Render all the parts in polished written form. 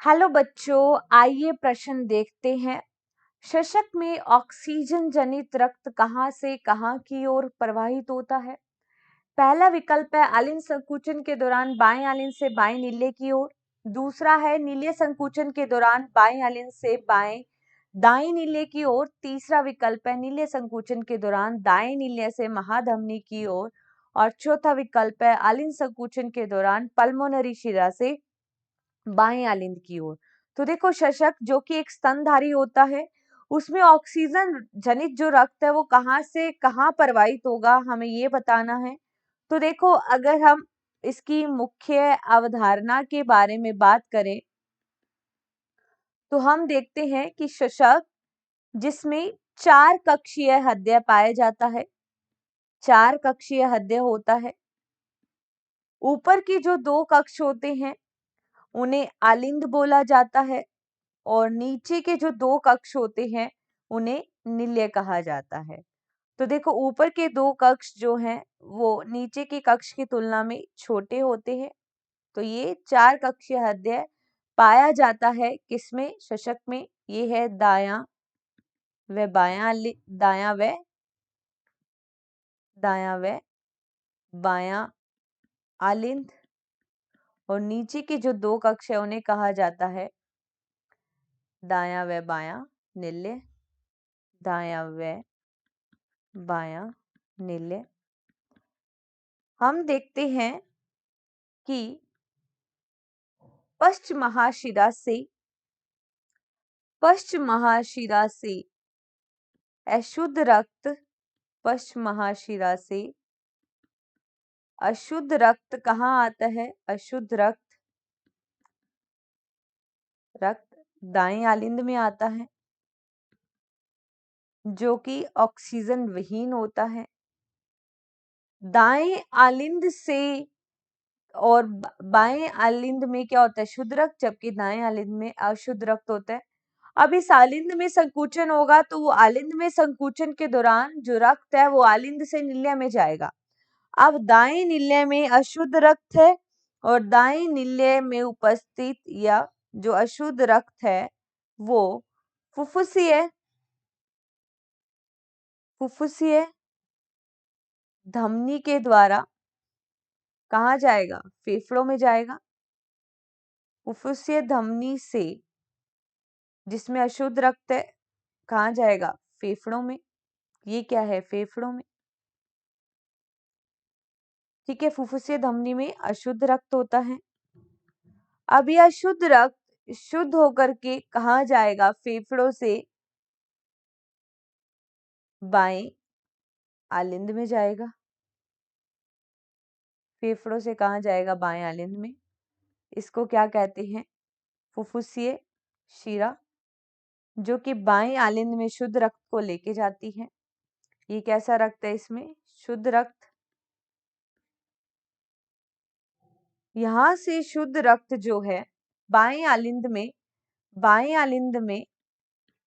Hello बच्चों, आइए प्रश्न देखते हैं। शशक में ऑक्सीजन जनित रक्त कहाँ से कहाँ की ओर प्रवाहित होता है? पहला विकल्प है आलिंद संकुचन के दौरान बाएं आलिंद से बाएं नीले की ओर। दूसरा है नीले संकुचन के दौरान बाएं आलिंद से बाएं दाएं नीले की ओर। तीसरा विकल्प है नीले संकुचन के दौरान दाएं नीले से महाधमनी की ओर। और चौथा विकल्प है आलिंद संकुचन के दौरान पल्मोनरी शिरा से बाएं आलिंद की ओर। तो देखो, शशक जो कि एक स्तनधारी होता है, उसमें ऑक्सीजन जनित जो रक्त है वो कहाँ से कहाँ प्रवाहित होगा, हमें ये बताना है। तो देखो, अगर हम इसकी मुख्य अवधारणा के बारे में बात करें तो हम देखते हैं कि शशक जिसमें 4 कक्षीय हृदय पाया जाता है, 4 कक्षीय हृदय होता है। ऊपर की जो 2 कक्ष होते हैं उन्हें आलिंद बोला जाता है और नीचे के जो 2 कक्ष होते हैं उन्हें निलय कहा जाता है। तो देखो, ऊपर के 2 कक्ष जो हैं वो नीचे के कक्ष की तुलना में छोटे होते हैं। तो ये 4 कक्षीय हृदय पाया जाता है किसमें? शशक में। ये है दायां व बायां आलिंद और नीचे के जो 2 कक्ष है उन्हें कहा जाता है दायां व बायां निलय, दायां व बायां निलय। हम देखते हैं कि पश्च महाशिरा से अशुद्ध रक्त, पश्च महाशिरा से अशुद्ध रक्त कहाँ आता है? अशुद्ध रक्त दाएं आलिंद में आता है, जो कि ऑक्सीजन विहीन होता है। दाएं आलिंद से और बाएं आलिंद में क्या होता है? शुद्ध रक्त, जबकि दाएं आलिंद में अशुद्ध रक्त होता है। अब इस आलिंद में संकुचन होगा तो वो आलिंद में संकुचन के दौरान जो रक्त है वो आलिंद से निलय में जाएगा। अब दाएं निलय में अशुद्ध रक्त है और दाएं निलय में उपस्थित या जो अशुद्ध रक्त है वो फुफ्फुसीय धमनी के द्वारा कहाँ जाएगा? फेफड़ों में जाएगा। फुफ्फुसीय धमनी से जिसमें अशुद्ध रक्त है कहाँ जाएगा? फेफड़ों में। ये क्या है? फेफड़ों में। ठीक है, फुफ्फुसीय धमनी में अशुद्ध रक्त होता है। अब यह शुद्ध रक्त शुद्ध होकर के कहाँ जाएगा? फेफड़ों से बाएं आलिंद में जाएगा। फेफड़ों से कहाँ जाएगा? बाएं आलिंद में। इसको क्या कहते हैं? फुफ्फुसीय शिरा, जो कि बाएं आलिंद में शुद्ध रक्त को लेके जाती है। ये कैसा रक्त है? इसमें शुद्ध रक्त। यहां से शुद्ध रक्त जो है बाएं आलिंद में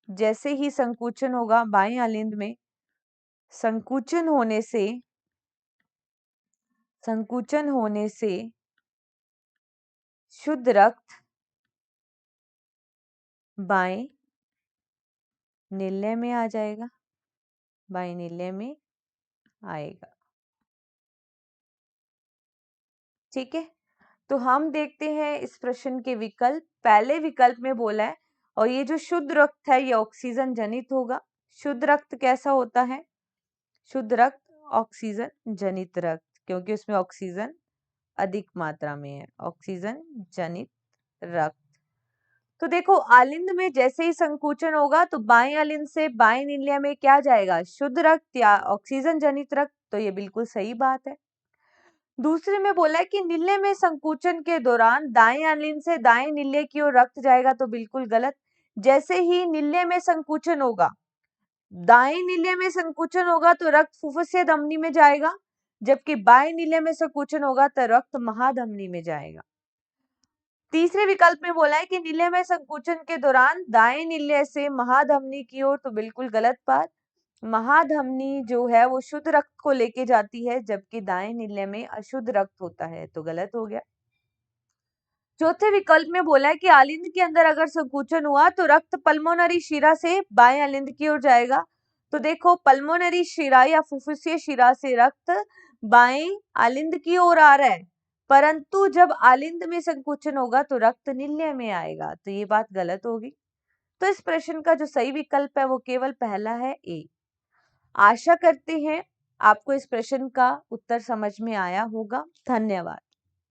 जैसे ही संकुचन होगा, बाएं आलिंद में संकुचन होने से शुद्ध रक्त बाएं नीले में आ जाएगा, बाएं नीले में आएगा। ठीक है, तो हम देखते हैं इस प्रश्न के विकल्प। पहले विकल्प में बोला है और ये जो शुद्ध रक्त है ये ऑक्सीजन जनित होगा। शुद्ध रक्त कैसा होता है? शुद्ध रक्त ऑक्सीजन जनित रक्त, क्योंकि उसमें ऑक्सीजन अधिक मात्रा में है। ऑक्सीजन जनित रक्त। तो देखो, आलिंद में जैसे ही संकुचन होगा तो बाएं आलिंद से बाएं नीलिया में क्या जाएगा? शुद्ध रक्त या ऑक्सीजन जनित रक्त। तो ये बिल्कुल सही बात है। दूसरे में बोला है कि नीले में संकुचन के दौरान दाएं आलिंद से दाएं नीले की ओर रक्त जाएगा। तो बिल्कुल गलत। जैसे ही नीले में संकुचन होगा, दाएं नीले में संकुचन होगा तो रक्त फुफ्फुसीय धमनी में जाएगा, जबकि बाएं नीले में संकुचन होगा तो रक्त महाधमनी में जाएगा। तीसरे विकल्प में बोला है कि नीले में संकुचन के दौरान दाएं नीले से महाधमनी की ओर। तो बिल्कुल गलत बात। महाधमनी जो है वो शुद्ध रक्त को लेके जाती है, जबकि दाएं नीले में अशुद्ध रक्त होता है। तो गलत हो गया। चौथे विकल्प में बोला है कि आलिंद के अंदर अगर संकुचन हुआ तो रक्त पल्मोनरी शिरा से बाएं आलिंद की ओर जाएगा। तो देखो पल्मोनरी शिरा या फुफ्फुसीय शिरा से रक्त बाएं आलिंद की ओर आ रहा है, परंतु जब आलिंद में संकुचन होगा तो रक्त निल्य में आएगा, तो ये बात गलत होगी। तो इस प्रश्न का जो सही विकल्प है वो केवल पहला है, ए। आशा करते हैं आपको इस प्रश्न का उत्तर समझ में आया होगा। धन्यवाद।